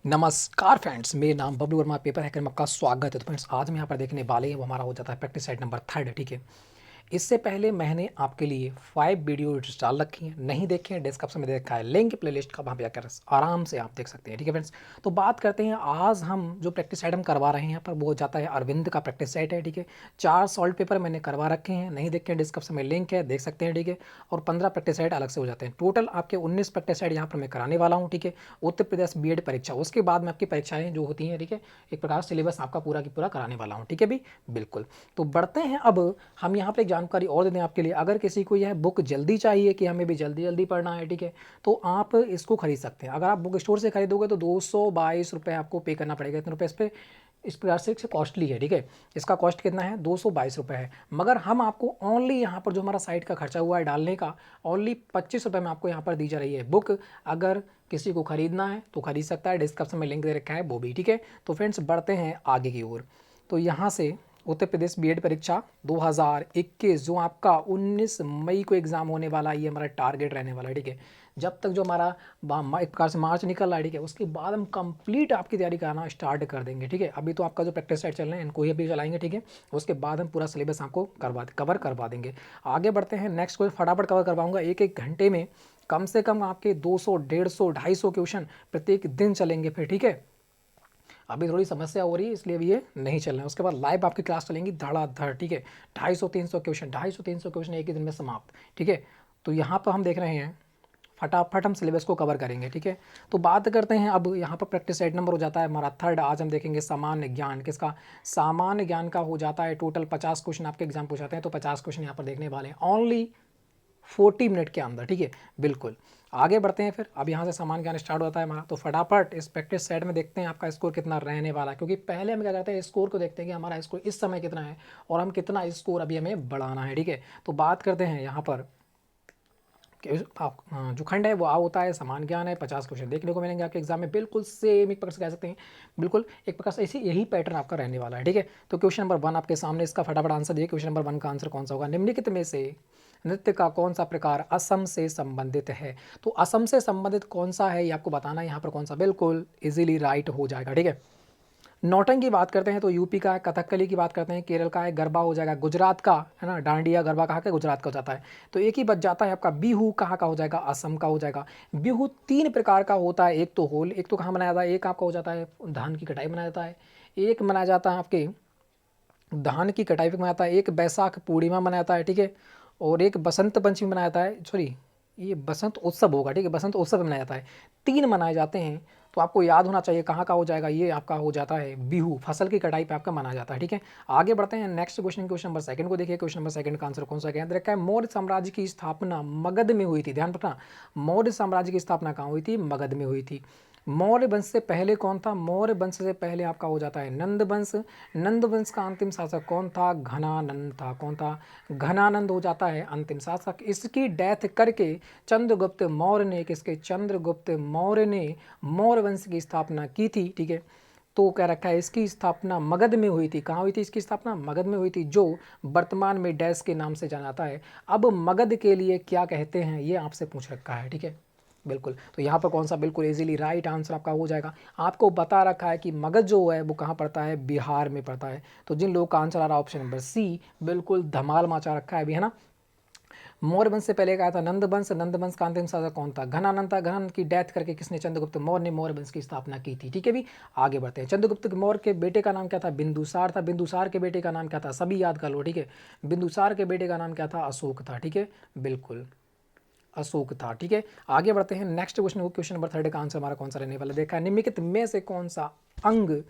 नमस्कार फ्रेंड्स, मेरा नाम बबलू वर्मा, पेपर हैकर में आपका स्वागत है। तो फ्रेंड्स, आज हम यहाँ पर देखने वाले हैं वो हमारा हो जाता है प्रैक्टिस सेट नंबर 3, ठीक है। इससे पहले मैंने आपके लिए 5 वीडियो डाल रखी हैं, नहीं देखे हैं डिस्क्रिप्शन में दे रखा है लिंक प्लेलिस्ट का, वहाँ पे जाकर आराम से आप देख सकते हैं, ठीक है फ्रेंड्स। तो बात करते हैं, आज हम जो प्रैक्टिस सेट हम करवा रहे हैं यहाँ पर वो हो जाता है अरविंद का प्रैक्टिस सेट है, ठीक है। 4 सॉल्व पेपर मैंने करवा रखे हैं, नहीं देखे हैं डिस्क्रिप्शन में लिंक है, देख सकते हैं, ठीक है। और 15 प्रैक्टिस सेट अलग से हो जाते हैं। टोटल आपके 19 प्रैक्टिस सेट यहाँ पर मैं कराने वाला हूँ, ठीक है। उत्तर प्रदेश बीएड परीक्षा, उसके बाद में आपकी परीक्षाएं जो होती हैं, ठीक है, एक प्रकार सिलेबस आपका पूरा की पूरा कराने वाला हूँ, ठीक है भी, बिल्कुल। तो बढ़ते हैं, अब हम यहाँ पर एक जानकारी और दे दें आपके लिए। अगर किसी को यह बुक जल्दी चाहिए कि हमें भी जल्दी जल्दी पढ़ना है, ठीक है, तो आप इसको खरीद सकते हैं। अगर आप बुक स्टोर से खरीदोगे तो 222 रुपये आपको पे करना पड़ेगा। इतने रुपये इस पर इस प्रकार से कॉस्टली है, ठीक है। इसका कॉस्ट कितना है? 222 रुपये है। मगर हम आपको ओनली यहाँ पर जो हमारा साइट का खर्चा हुआ है डालने का, ओनली 25 रुपये में आपको यहाँ पर दी जा रही है बुक। अगर किसी को खरीदना है तो खरीद सकता है, डिस्क्रिप्शन में लिंक दे रखा है वो भी, ठीक है। तो फ्रेंड्स, बढ़ते हैं आगे की ओर। तो यहाँ से उत्तर प्रदेश बीएड परीक्षा 2021 जो आपका 19 मई को एग्ज़ाम होने वाला, ये हमारा टारगेट रहने वाला है, ठीक है। जब तक जो हमारा एक प्रकार से मार्च निकल रहा है, ठीक है, उसके बाद हम कंप्लीट आपकी तैयारी कराना स्टार्ट कर देंगे, ठीक है। अभी तो आपका जो प्रैक्टिस सेट चल रहे हैं इनको ही अभी चलाएंगे, ठीक है। उसके बाद हम पूरा सिलेबस आपको कवर करवा देंगे। आगे बढ़ते हैं, नेक्स्ट क्वेश्चन फटाफट कवर करवाऊंगा। एक एक घंटे में कम से कम आपके 200, 150, 250 क्वेश्चन प्रत्येक दिन चलेंगे फिर, ठीक है। अभी थोड़ी समस्या हो रही है इसलिए भी ये नहीं चल रहा है। उसके बाद लाइव आपकी क्लास चलेंगी धड़ाधड़, ठीक है। 250-300 क्वेश्चन, 250-300 क्वेश्चन एक ही दिन में समाप्त, ठीक है। तो यहाँ पर हम देख रहे हैं फटाफट हम सिलेबस को कवर करेंगे, ठीक है। तो बात करते हैं, अब यहाँ पर प्रैक्टिस सेट नंबर हो जाता है हमारा 3। आज हम देखेंगे सामान्य ज्ञान। किसका? सामान्य ज्ञान का हो जाता है टोटल 50 क्वेश्चन आपके एग्जाम पूछाते हैं, तो 50 क्वेश्चन यहाँ पर देखने वाले हैं ओनली 40 मिनट के अंदर, ठीक है, बिल्कुल। आगे बढ़ते हैं फिर, अब यहाँ से सामान ज्ञान स्टार्ट होता है हमारा। तो फटाफट इस प्रैक्टिस सेट में देखते हैं आपका स्कोर कितना रहने वाला है, क्योंकि पहले हम क्या करते हैं, स्कोर को देखते हैं कि हमारा स्कोर इस समय कितना है और हम कितना स्कोर अभी हमें बढ़ाना है, ठीक है। तो बात करते हैं यहाँ पर जो खंड है वो आ होता है समान ज्ञान है। 50 क्वेश्चन देखने को मिलेंगे आपके एग्जाम में, बिल्कुल सेम एक प्रकार से कह सकते हैं, बिल्कुल एक प्रकार से ऐसे यही पैटर्न आपका रहने वाला है, ठीक है। तो क्वेश्चन नंबर 1 आपके सामने, इसका फटाफट आंसर दिए। क्वेश्चन नंबर 1 का आंसर कौन सा होगा? निम्नलिखित में से नृत्य का कौन सा प्रकार असम से संबंधित है? तो असम से संबंधित कौन सा है ये आपको बताना है यहाँ पर, कौन सा, बिल्कुल इजीली राइट हो जाएगा, ठीक है। नौटंकी की बात करते हैं तो यूपी का है। कथकली की बात करते हैं केरल का है। गरबा हो जाएगा गुजरात का, है ना। डांडिया गरबा कहाँ का? गुजरात का हो जाता है। तो एक ही बच जाता है आपका बिहू, कहाँ का हो जाएगा? असम का हो जाएगा। बिहू 3 प्रकार का होता है, एक तो होल, एक तो कहाँ मनाया जाता है, एक आपका हो जाता है धान की कटाई मनाया जाता है, एक मनाया जाता है आपके धान की कटाई पे मनाया जाता है, एक बैसाख पूर्णिमा मनाया जाता है, ठीक है। और एक बसंत पंचमी मनाया जाता है, सॉरी ये बसंत उत्सव होगा, ठीक है, बसंत उत्सव में मनाया जाता है। 3 मनाए जाते हैं। तो आपको याद होना चाहिए कहाँ का हो जाएगा, ये आपका हो जाता है बिहू, फसल की कटाई पे आपका मनाया जाता है, ठीक है। आगे बढ़ते हैं नेक्स्ट क्वेश्चन, क्वेश्चन नंबर 2 को देखिए। क्वेश्चन नंबर 2 का आंसर कौन सा? कहते रखा है मौर्य साम्राज्य की स्थापना मगध में हुई थी। ध्यान रखना, मौर्य साम्राज्य की स्थापना कहाँ हुई थी? मगध में हुई थी। मौर्य वंश से पहले कौन था? मौर्य वंश से पहले आपका हो जाता है नंद वंश। नंद वंश का अंतिम शासक कौन था? घनानंद था। कौन था? घनानंद हो जाता है अंतिम शासक। इसकी डेथ करके चंद्रगुप्त मौर्य ने, किसके? चंद्रगुप्त मौर्य ने मौर्य वंश की स्थापना की थी, ठीक है। तो कह रखा है इसकी स्थापना मगध में हुई थी। कहाँ हुई थी इसकी स्थापना? मगध में हुई थी, जो वर्तमान में डैश के नाम से जाना जाता है। अब मगध के लिए क्या कहते हैं ये आपसे पूछ रखा है, ठीक है, बिल्कुल। तो यहाँ पर कौन सा? बिल्कुल इजीली राइट आंसर आपका हो जाएगा। आपको बता रखा है कि मगध जो है वो कहाँ पड़ता है? बिहार में पड़ता है। तो जिन लोगों का आंसर आ रहा है ऑप्शन नंबर सी, बिल्कुल धमाल मचा रखा है अभी, है ना। मौर्य वंश से पहले क्या था? नंद वंश। नंद वंश का अंतिम शासक कौन था? घनानंद था। घनानंद की डेथ करके किसने? चंद्रगुप्त मौर्य ने मौर्य वंश की स्थापना की थी, ठीक है भी। आगे बढ़ते हैं। चंद्रगुप्त मौर्य के बेटे का नाम क्या था? बिंदुसार था। बिंदुसार के बेटे का नाम क्या था? सभी याद कर लो, ठीक है। बिंदुसार के बेटे का नाम क्या था? अशोक था, ठीक है, बिल्कुल अशोक था, ठीक है। आगे बढ़ते हैं नेक्स्ट क्वेश्चन, क्वेश्चन नंबर 3 का आंसर हमारा कौन सा रहने वाला? देखा है, निम्नलिखित में से कौन सा अंग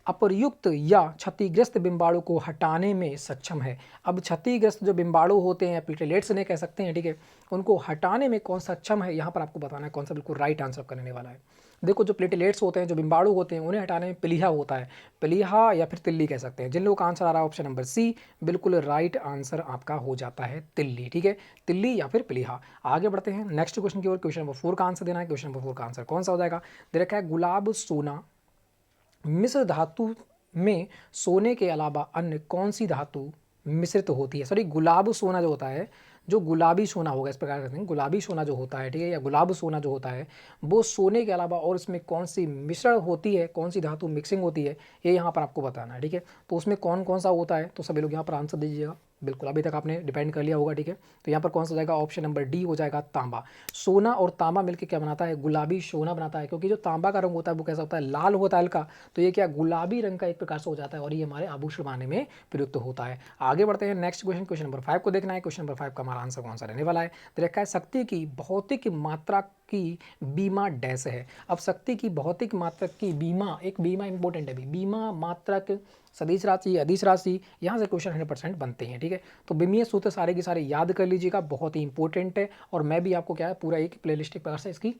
अप्रयुक्त या क्षतिग्रस्त बिम्बाणु को हटाने में सक्षम है? अब क्षतिग्रस्त जो बिम्बाणु होते हैं, प्लेटलेट्स ने कह सकते हैं, ठीक है, उनको हटाने में कौन सक्षम है, यहाँ पर आपको बताना है कौन सा बिल्कुल राइट आंसर करने वाला है। देखो, जो प्लेटलेट्स होते हैं, जो बिम्बाणु होते हैं, उन्हें हटाने में प्लीहा होता है। प्लीहा या फिर तिल्ली कह सकते हैं। जिन लोगों का आंसर आ रहा है ऑप्शन नंबर सी, बिल्कुल राइट आंसर आपका हो जाता है तिल्ली, ठीक है, तिल्ली या फिर प्लीहा। आगे बढ़ते हैं नेक्स्ट क्वेश्चन की ओर। क्वेश्चन नंबर 4 का आंसर देना है। क्वेश्चन नंबर 4 का आंसर कौन सा हो जाएगा? दे रखा है गुलाब सोना मिश्र धातु में सोने के अलावा अन्य कौन सी धातु मिश्रित होती है? सॉरी, गुलाब सोना जो होता है, जो गुलाबी सोना होगा, इस प्रकार कहते हैं गुलाबी सोना जो होता है, ठीक है, या गुलाब सोना जो होता है, वो सोने के अलावा और इसमें कौन सी मिश्रण होती है, कौन सी धातु मिक्सिंग होती है, ये यहाँ पर आपको बताना है, ठीक है। तो उसमें कौन कौन सा होता है, तो सभी लोग यहाँ पर आंसर दीजिएगा। बिल्कुल, अभी तक आपने डिपेंड कर लिया होगा, ठीक है। तो यहाँ पर कौन सा हो जाएगा, ऑप्शन नंबर डी हो जाएगा तांबा। सोना और तांबा मिलकर क्या बनाता है, गुलाबी सोना बनाता है, क्योंकि जो तांबा का रंग होता है वो कैसा होता है, लाल होता है हल्का, तो ये क्या गुलाबी रंग का एक प्रकार से हो जाता है और ये हमारे आभूषण बनाने में प्रयुक्त होता है। आगे बढ़ते हैं नेक्स्ट क्वेश्चन, क्वेश्चन नंबर 5 को देखना है। क्वेश्चन नंबर 5 का हमारा आंसर कौन सा रहने वाला है, तो रखा है शक्ति की भौतिक मात्रा की बीमा डैश है। अब शक्ति की भौतिक मात्रक की बीमा, एक बीमा इंपॉर्टेंट है, बीमा मात्रक सदिश राशि, अदिश राशि, यहाँ से क्वेश्चन 100% बनते हैं, ठीक है। तो बीमीय सूत्र सारे के सारे याद कर लीजिएगा, बहुत ही इंपॉर्टेंट है। और मैं भी आपको क्या है पूरा एक प्लेलिस्ट प्रकार से इसकी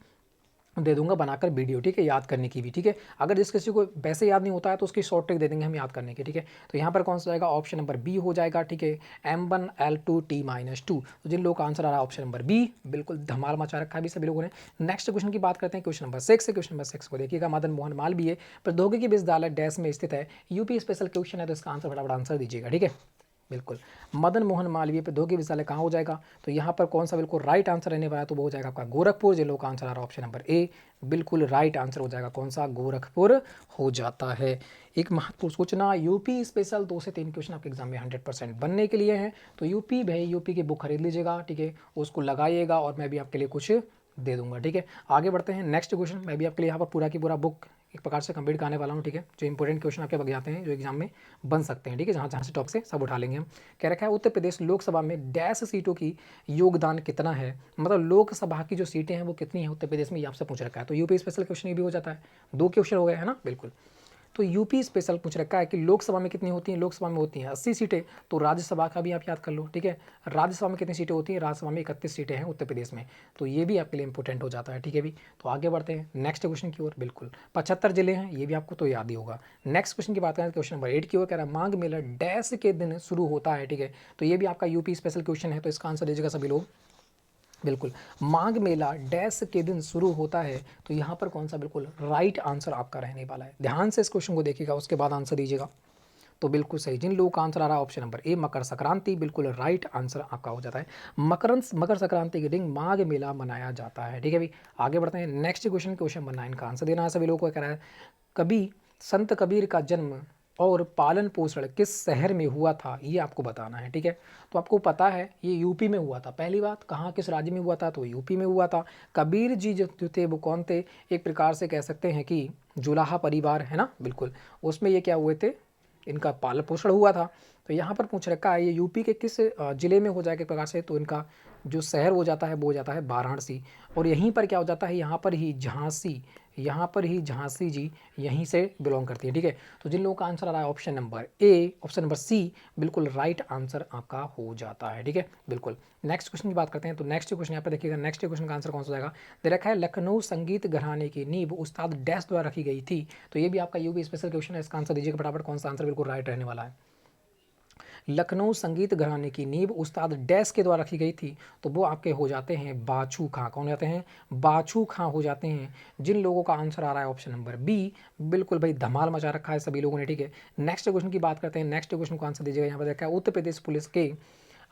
दे दूंगा बनाकर वीडियो, ठीक है, याद करने की भी, ठीक है। अगर जिस किसी को वैसे याद नहीं होता है तो उसकी शॉर्ट ट्रिक दे देंगे हम याद करने की, ठीक है। तो यहाँ पर कौन सा जाएगा, ऑप्शन नंबर बी हो जाएगा, ठीक है, M1L2T-2। तो जिन लोगों का आंसर आ रहा है ऑप्शन नंबर बी, बिल्कुल धमाल मचा रखा है भी सभी लोगों ने। नेक्स्ट क्वेश्चन की बात करते हैं, क्वेश्चन नंबर 6 है। क्वेश्चन नंबर 6 को देखिएगा, मदन मोहन मालवीय प्रौद्योगिकी विश्वविद्यालय डैश में स्थित है। यूपी स्पेशल क्वेश्चन है, तो इसका आंसर फटाफट आंसर दीजिएगा, ठीक है। बिल्कुल, मदन मोहन मालवीय प्रौद्योगिकी विश्वविद्यालय कहाँ हो जाएगा, तो यहाँ पर कौन सा बिल्कुल राइट आंसर रहने वाला है, तो वो हो जाएगा आपका गोरखपुर। जिन लोगों का आंसर आ रहा है ऑप्शन नंबर ए, बिल्कुल राइट आंसर हो जाएगा कौन सा, गोरखपुर हो जाता है। एक महत्वपूर्ण सूचना, यूपी स्पेशल 2 से 3 क्वेश्चन आपके एग्जाम में 100% बनने के लिए हैं। तो यूपी भाई, यूपी की बुक खरीद लीजिएगा, ठीक है, उसको लगाइएगा और मैं भी आपके लिए कुछ दे दूंगा, ठीक है। आगे बढ़ते हैं नेक्स्ट क्वेश्चन, मैं भी आपके लिए यहाँ पर पूरा की पूरा बुक एक प्रकार से कंप्लीट कराने वाला हूँ, ठीक है। जो इंपॉर्टेंट क्वेश्चन आपके बग जाते हैं, जो एग्जाम में बन सकते हैं, ठीक है, जहाँ जहाँ से टॉप से सब उठा लेंगे हम। कह रखा है उत्तर प्रदेश लोकसभा में डैश सीटों की योगदान कितना है, मतलब लोकसभा की जो सीटें हैं वो कितनी है उत्तर प्रदेश में, ये आपसे पूछ रखा है। तो यूपी स्पेशल क्वेश्चन ये भी हो जाता है, 2 क्वेश्चन हो गए हैं ना, बिल्कुल। तो यूपी स्पेशल पूछ रखा है कि लोकसभा में कितनी होती हैं, लोकसभा में होती हैं 80 सीटें। तो राज्यसभा का भी आप याद कर लो, ठीक है, राज्यसभा में कितनी सीटें होती हैं, राज्यसभा में 31 सीटें हैं उत्तर प्रदेश में। तो ये भी आपके लिए इंपॉर्टेंट हो जाता है, ठीक है भी। तो आगे बढ़ते हैं नेक्स्ट क्वेश्चन की ओर। बिल्कुल 75 जिले हैं, ये भी आपको तो याद ही होगा। नेक्स्ट क्वेश्चन की बात करें, क्वेश्चन नंबर 8 की ओर, कह रहा है माघ मेला डैश के दिन शुरू होता है, ठीक है। तो ये भी आपका यूपी स्पेशल क्वेश्चन है, तो इसका आंसर दीजिएगा सभी लोग। बिल्कुल, माघ मेला डैश के दिन शुरू होता है, तो यहाँ पर कौन सा बिल्कुल राइट आंसर आपका रहने वाला है। ध्यान से इस क्वेश्चन को देखिएगा, उसके बाद आंसर दीजिएगा। तो बिल्कुल सही, जिन लोगों का आंसर आ रहा है ऑप्शन नंबर ए, मकर संक्रांति, बिल्कुल राइट आंसर आपका हो जाता है। मकर संक्रांति के दिन माघ मेला मनाया जाता है, ठीक है भाई। आगे बढ़ते हैं नेक्स्ट क्वेश्चन, क्वेश्चन नंबर 9 का आंसर देना है सभी लोगों को। कह रहा है कभी संत कबीर का जन्म और पालन पोषण किस शहर में हुआ था, ये आपको बताना है, ठीक है। तो आपको पता है ये यूपी में हुआ था, पहली बात, कहाँ किस राज्य में हुआ था, तो यूपी में हुआ था। कबीर जी जो थे वो कौन थे, एक प्रकार से कह सकते हैं कि जुलाहा परिवार है ना, बिल्कुल, उसमें ये क्या हुए थे, इनका पालन पोषण हुआ था। तो यहाँ पर पूछ रखा है ये यूपी के किस जिले में हो जाएगा एक प्रकार से, तो इनका जो शहर हो जाता है वो हो जाता है वाराणसी। और यहीं पर क्या हो जाता है, यहाँ पर ही झांसी, यहाँ पर ही झांसी जी यहीं से बिलोंग करती है, ठीक है। तो जिन लोगों का आंसर आ रहा है option number A, option number C, बिल्कुल राइट आंसर आपका हो जाता है, ठीक है, बिल्कुल। नेक्स्ट क्वेश्चन की बात करते हैं, तो नेक्स्ट क्वेश्चन यहाँ पर देखिएगा, नेक्स्ट क्वेश्चन का आंसर कौन सा जाएगा, दे रखा है लखनऊ संगीत घराने की नींव उस्ताद डैश द्वारा रखी गई थी। तो ये भी आपका यूपी स्पेशल क्वेश्चन है, इसका आंसर दीजिएगा फटाफट, कौन सा आंसर बिल्कुल राइट रहने वाला है। लखनऊ संगीत घराने की नींव उस्ताद डैश के द्वारा रखी गई थी, तो वो आपके हो जाते हैं बाछू खां। कौन हो जाते हैं, बाछू खां हो जाते हैं। जिन लोगों का आंसर आ रहा है ऑप्शन नंबर बी, बिल्कुल भाई धमाल मचा रखा है सभी लोगों ने, ठीक है। नेक्स्ट क्वेश्चन की बात करते हैं, नेक्स्ट क्वेश्चन को आंसर दीजिएगा। यहाँ पर देखा है उत्तर प्रदेश पुलिस के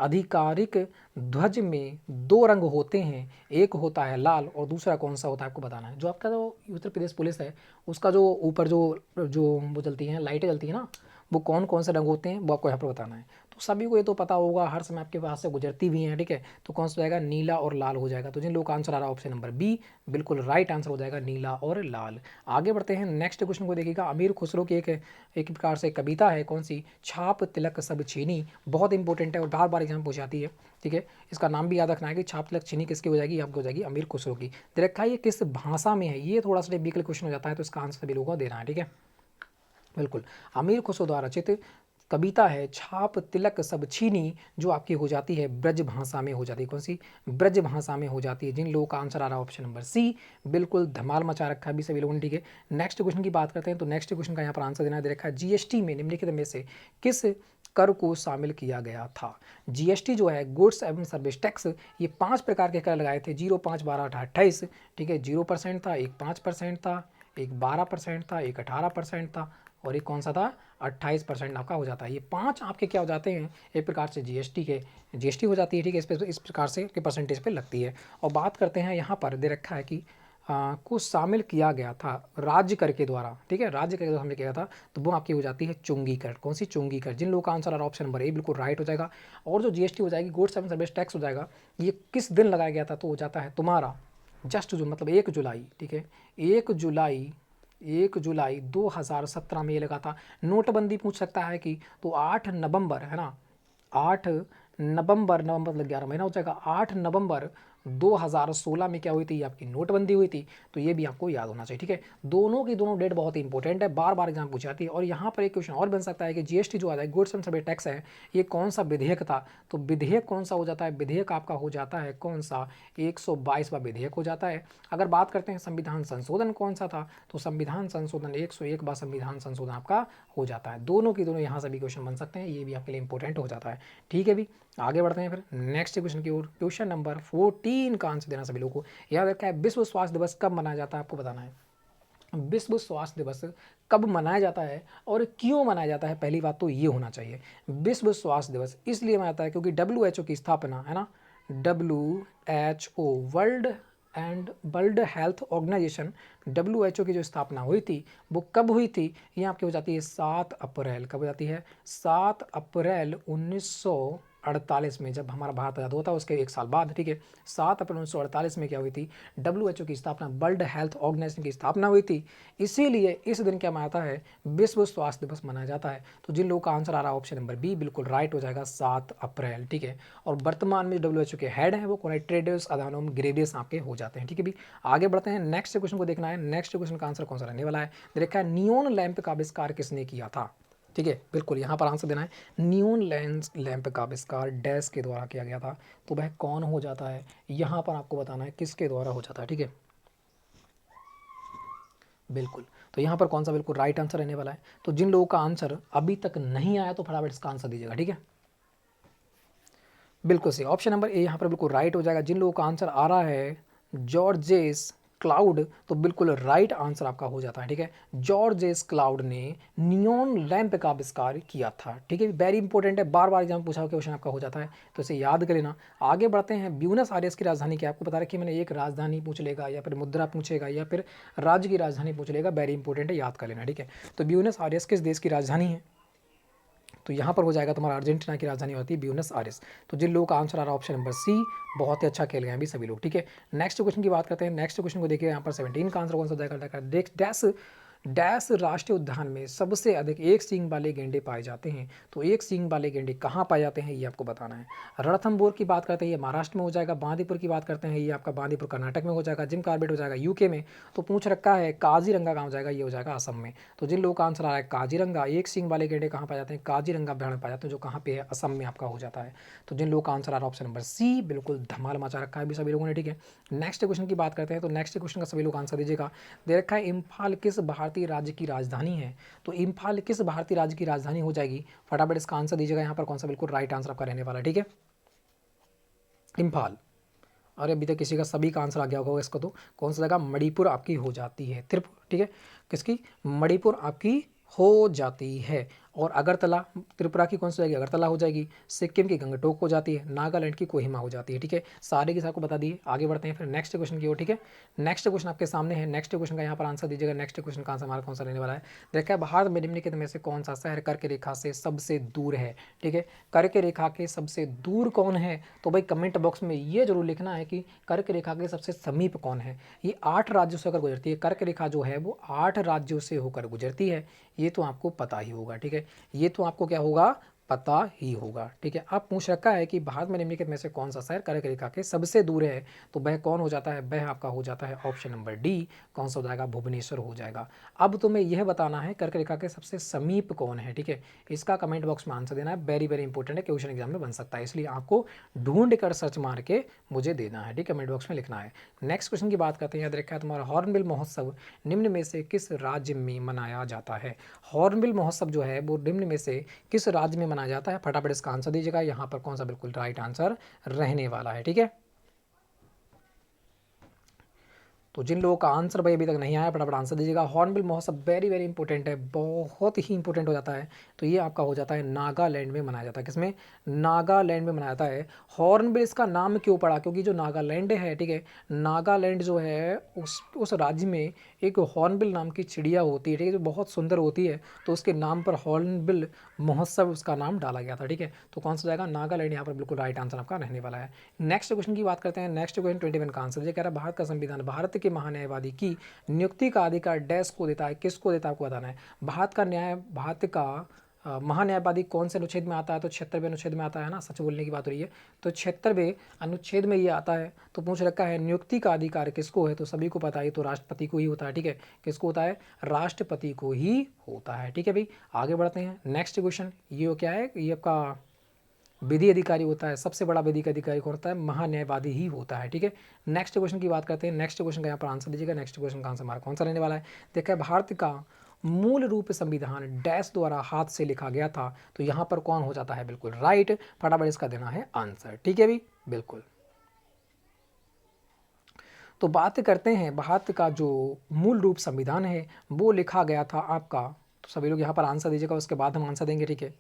आधिकारिक ध्वज में 2 रंग होते हैं, एक होता है लाल और दूसरा कौन सा होता है आपको बताना है। जो आपका जो उत्तर प्रदेश पुलिस है उसका जो ऊपर जो जो वो जलती हैं, लाइटें जलती हैं ना, वो कौन कौन से रंग होते हैं वो आपको यहाँ पर बताना है। तो सभी को ये तो पता होगा, हर समय आपके पास से गुजरती भी हैं, ठीक है। तो कौन सा जाएगा, नीला और लाल हो जाएगा। तो जिन लोगों का आंसर आ रहा है ऑप्शन नंबर बी, बिल्कुल राइट आंसर हो जाएगा नीला और लाल। आगे बढ़ते हैं नेक्स्ट क्वेश्चन को देखिएगा, अमीर खुसरो की एक प्रकार से कविता है, कौन सी, छाप तिलक सब छीनी, बहुत इंपॉर्टेंट है और बार बार एग्जाम पूछ जाती है, ठीक है। इसका नाम भी याद रखना है कि छाप तिलक छीनी किसकी हो जाएगी, आपकी हो जाएगी अमीर खुसरो की। देखा ये किस भाषा में है, ये थोड़ा सा टिपिकल क्वेश्चन हो जाता है, तो इसका आंसर सभी लोगों को देना है, ठीक है। बिल्कुल, अमीर खुसरो द्वारा रचित कविता है छाप तिलक सब छीनी, जो आपकी हो जाती है ब्रज भाषा में हो जाती है, कौन सी, ब्रज भाषा में हो जाती है। जिन लोगों का आंसर आ रहा है ऑप्शन नंबर सी, बिल्कुल धमाल मचा रखा है भी सभी लोगों ने, ठीक है। नेक्स्ट क्वेश्चन की बात करते हैं, तो नेक्स्ट क्वेश्चन का यहाँ पर आंसर देना दे रखा है, जीएसटी में निम्नलिखित में से किस कर को शामिल किया गया था। जीएसटी जो है गुड्स एवं सर्विस टैक्स, ये 5 प्रकार के कर लगाए थे, 0, 5, 12, 28, ठीक है। 0% था, एक 5% था, एक 12% था, एक 18% था और ये कौन सा था 28% आपका हो जाता है। ये 5 आपके क्या हो जाते हैं एक प्रकार से जीएसटी हो जाती है, ठीक है। इस प्रकार से के परसेंटेज पे लगती है। और बात करते हैं यहाँ पर दे रखा है कि को शामिल किया गया था राज्य कर के द्वारा, ठीक है, राज्य कर के द्वारा हमने किया था, तो वो आपकी हो जाती है चुंगी कर। कौन सी चुंगी कर। जिन लोगों का आंसर आ रहा है ऑप्शन नंबर ए बिल्कुल राइट हो जाएगा। और जो जीएसटी हो जाएगी गुड्स एंड सर्विस टैक्स हो जाएगा, ये किस दिन लगाया गया था, तो हो जाता है तुम्हारा जस्ट जून मतलब 1 जुलाई, ठीक है, 1 जुलाई 2017 में ये लगा था। नोटबंदी पूछ सकता है कि तो 8 नवंबर है ना, 8 नवंबर, नवंबर मतलब 11 महीना हो जाएगा, 8 नवंबर 2016 में क्या हुई थी, आपकी नोटबंदी हुई थी। तो ये भी आपको याद होना चाहिए, ठीक है। दोनों की दोनों डेट बहुत ही इंपॉर्टेंट है, बार बार एग्जाम पूछी जाती है। और यहाँ पर एक क्वेश्चन और बन सकता है कि जीएसटी जो आता है गुड्स एंड सर्विस टैक्स है, ये कौन सा विधेयक था। तो विधेयक कौन सा हो जाता है, विधेयक आपका हो जाता है कौन सा 122वां विधेयक हो जाता है। अगर बात करते हैं संविधान संशोधन कौन सा था, तो संविधान संशोधन 101वां संविधान संशोधन आपका हो जाता है। दोनों की दोनों यहाँ से भी क्वेश्चन बन सकते हैं, ये भी आपके लिए इंपॉर्टेंट हो जाता है, ठीक है भी। आगे बढ़ते हैं फिर नेक्स्ट क्वेश्चन की ओर। क्वेश्चन नंबर 14 का आंसर देना सभी लोगों को याद रखा है। विश्व स्वास्थ्य दिवस कब मनाया जाता है, आपको बताना है। विश्व स्वास्थ्य दिवस कब मनाया जाता है और क्यों मनाया जाता है, पहली बात तो ये होना चाहिए। विश्व स्वास्थ्य दिवस इसलिए मनाया जाता है क्योंकि WHO की स्थापना है ना, WHO world health organisation, WHO की जो स्थापना हुई थी वो कब हुई थी, ये आपकी हो जाती है 7 अप्रैल। कब हो जाती है 7 अप्रैल 1948 में, जब हमारा भारत आज़ाद हुआ था उसके 1 साल बाद, ठीक है। 7 अप्रैल 1948 में क्या हुई थी, WHO की स्थापना, वर्ल्ड हेल्थ ऑर्गेनाइजेशन की स्थापना हुई थी। इसीलिए इस दिन क्या मनाता है, विश्व स्वास्थ्य दिवस मनाया जाता है। तो जिन लोगों का आंसर आ रहा है ऑप्शन नंबर बी बिल्कुल राइट हो जाएगा, 7 अप्रैल, ठीक है। और वर्तमान में WHO के हेड हैं वो कौन है, टेड्रोस अधानोम घेब्रेयेसस आपके हो जाते हैं, ठीक है भी। आगे बढ़ते हैं नेक्स्ट क्वेश्चन को देखना है। नेक्स्ट क्वेश्चन का आंसर कौन सा रहने वाला है, देखा है नियोन लैंप का आविष्कार किसने किया था, ठीक है। बिल्कुल यहाँ पर आंसर देना है, नियोन लैंप का आविष्कार डैश के द्वारा किया गया था। तो वह कौन हो जाता है, यहाँ पर आपको बताना है किसके द्वारा हो जाता है, ठीक है। बिल्कुल, तो यहाँ पर कौन सा बिल्कुल राइट आंसर रहने वाला है। तो जिन लोगों का आंसर अभी तक नहीं आया तो फटाफट इसका आंसर दीजिएगा, ठीक है। बिल्कुल सही, ऑप्शन नंबर ए यहाँ पर बिल्कुल राइट हो जाएगा। जिन लोगों का आंसर आ रहा है जॉर्जेस क्लाउड, तो बिल्कुल राइट आंसर आपका हो जाता है, ठीक है। जॉर्जेस क्लाउड ने नियॉन लैंप का आविष्कार किया था, ठीक है। वेरी इंपॉर्टेंट है, बार बार एग्जाम पूछा हुआ क्वेश्चन आपका हो जाता है, तो इसे याद कर लेना। आगे बढ़ते हैं, ब्यूनस आयर्स की राजधानी क्या, आपको बता रखी मैंने, एक राजधानी पूछ लेगा या फिर मुद्रा पूछेगा या फिर राज्य की राजधानी पूछ लेगा, वेरी इंपॉर्टेंट है, याद कर लेना, ठीक है। तो ब्यूनस आयर्स किस देश की राजधानी है, तो यहाँ पर हो जाएगा तुम्हारा अर्जेंटीना की राजधानी होती है ब्यूनस आयर्स। तो जिन लोगों का आंसर आ रहा है ऑप्शन नंबर सी, बहुत ही अच्छा खेल गए हैं अभी सभी लोग, ठीक है। नेक्स्ट क्वेश्चन की बात करते हैं। नेक्स्ट क्वेश्चन को देखिए, यहाँ पर 17 का आंसर कौन सा हो जाएगा, देख डैश डैश राष्ट्रीय उद्यान में सबसे अधिक एक सींग वाले गेंडे पाए जाते हैं। तो एक सींग वाले गेंडे कहाँ पाए जाते हैं, ये आपको बताना है। रणथंबोर की बात करते हैं ये महाराष्ट्र में हो जाएगा, बांदीपुर की बात करते हैं ये आपका बांदीपुर कर्नाटक में हो जाएगा, जिम कार्बेट हो जाएगा यूके में। तो पूछ रखा है काजीरंगा कहाँ हो जाएगा, ये हो जाएगा असम में। तो जिन लोगों का आंसर आ रहा है काजीरंगा, एक सींग वाले गेंडे कहाँ पाए जाते हैं, काजीरंगा अभ्यारण्य में पाए जाते हैं, जो कहाँ पे है, असम में आपका हो जाता है। तो जिन लोगों का आंसर आ रहा है ऑप्शन नंबर सी, बिल्कुल धमाल मचा रखा है अभी सभी लोगों ने, ठीक है। नेक्स्ट क्वेश्चन की बात करते हैं। तो नेक्स्ट क्वेश्चन का सभी लोग आंसर दीजिएगा। दे रखा है इम्फाल किस भारतीय राज्य की राजधानी है, तो इम्फाल किस भारतीय राज्य की राजधानी हो जाएगी, फटाफट इसका आंसर दीजिएगा। यहाँ पर कौन सा बिल्कुल राइट आंसर आपका रहने वाला है, ठीक है। इम्फाल, अरे अभी तक किसी का सभी का आंसर आ गया होगा इसको, तो कौन सा जगह, मणिपुर आपकी हो जाती है, त्रिपुरा, ठीक है, किसकी, मणिपुर आपकी हो जाती है। और अगरतला, त्रिपुरा की कौन सी जाएगी, अगरतला हो जाएगी। सिक्किम की गंगटोक हो जाती है, नागालैंड की कोहिमा हो जाती है, ठीक है। सारे के साथ को बता दिए। आगे बढ़ते हैं फिर नेक्स्ट क्वेश्चन की ओर, ठीक है। नेक्स्ट क्वेश्चन आपके सामने है, नेक्स्ट क्वेश्चन का यहाँ पर आंसर दीजिएगा। नेक्स्ट क्वेश्चन का आंसर हमारा कौन सा रहने वाला है, देखा है भारत में निम्नलिखित में से कौन सा शहर कर्क रेखा से सबसे दूर है, ठीक है। कर्क रेखा के सबसे दूर कौन है, तो भाई कमेंट बॉक्स में ये जरूर लिखना है कि कर्क रेखा के सबसे समीप कौन है। ये 8 राज्यों से होकर गुजरती है, कर्क रेखा जो है वो 8 राज्यों से होकर गुजरती है, ये तो आपको पता ही होगा, ठीक है। ये तो आपको क्या होगा, पता ही होगा, ठीक है। अब पूछ रखा है कि भारत में निम्नलिखित में से कौन सा शहर कर्क रेखा के सबसे दूर है, तो वह कौन हो जाता है, वह आपका हो जाता है ऑप्शन नंबर डी, कौन सा हो जाएगा, भुवनेश्वर हो जाएगा। अब तुम्हें यह बताना है कर्क रेखा के सबसे समीप कौन है, ठीक है। इसका कमेंट बॉक्स में आंसर देना है, वेरी वेरी इंपॉर्टेंट है, क्वेश्चन एग्जाम में बन सकता है, इसलिए आपको ढूंढ कर सर्च मार के मुझे देना है, ठीक है, कमेंट बॉक्स में लिखना है। नेक्स्ट क्वेश्चन की बात करते हैं। याद रखा है तुम्हारा हॉर्नबिल महोत्सव निम्न में से किस राज्य में मनाया जाता है, हॉर्नबिल महोत्सव जो है वो निम्न में से किस राज्य में मनाया जाता है, फटाफट इसका आंसर दीजिएगा। यहाँ पर कौन सा बिल्कुल राइट आंसर रहने वाला है, ठीक है। तो जिन लोगों का आंसर भाई अभी तक नहीं आया फटाफट आंसर दीजिएगा। हॉर्नबिल महोत्सव वेरी वेरी इंपॉर्टेंट है, बहुत ही इंपॉर्टेंट हो जाता है। तो ये आपका हो जाता है नागालैंड में मनाया जाता है। किसमें? नागालैंड में मनाया जाता है। हॉर्नबिल इसका नाम क्यों पड़ा? क्योंकि जो नागालैंड है, ठीक है, नागालैंड जो है उस राज्य में एक हॉर्नबिल नाम की चिड़िया होती है, ठीक है, जो बहुत सुंदर होती है। तो उसके नाम पर हॉर्नबिल महोत्सव उसका नाम डाला गया था, ठीक है। तो कौन सा जाएगा? नागालैंड यहाँ पर बिल्कुल राइट आंसर आपका रहने वाला है। नेक्स्ट क्वेश्चन की बात करते हैं। नेक्स्ट क्वेश्चन 21 का आंसर ये कह रहा है भारत का संविधान भारत के महान्यायवादी की नियुक्ति का अधिकार डैश को देता है, किसको देता है आपको बताना है। भारत का महान्यायवादी कौन से अनुच्छेद में आता है? तो 76वें अनुच्छेद में आता है ना, सच बोलने की बात हो रही है। तो 76वें अनुच्छेद में ये आता है। तो पूछ रखा है नियुक्ति का अधिकार किसको है, तो सभी को पता है तो राष्ट्रपति को ही होता है, ठीक है। किसको होता है? राष्ट्रपति को ही होता है, ठीक है भाई। आगे बढ़ते हैं। नेक्स्ट क्वेश्चन ये क्या है? ये आपका विधि अधिकारी होता है। सबसे बड़ा विधि अधिकारी कौन होता है? महान्यायवादी ही होता है, ठीक है। नेक्स्ट क्वेश्चन की बात करते हैं। नेक्स्ट क्वेश्चन का यहाँ पर आंसर दीजिएगा। नेक्स्ट क्वेश्चन का आंसर हमारा कौन सा रहने वाला है? देखा है भारत का मूल रूप संविधान डैश द्वारा हाथ से लिखा गया था। तो यहाँ पर कौन हो जाता है? बिल्कुल राइट, फटाफट इसका देना है आंसर, ठीक है भाई, बिल्कुल। तो बात करते हैं भारत का जो मूल रूप संविधान है वो लिखा गया था आपका। तो सभी लोग यहाँ पर आंसर दीजिएगा, उसके बाद हम आंसर देंगे, ठीक है।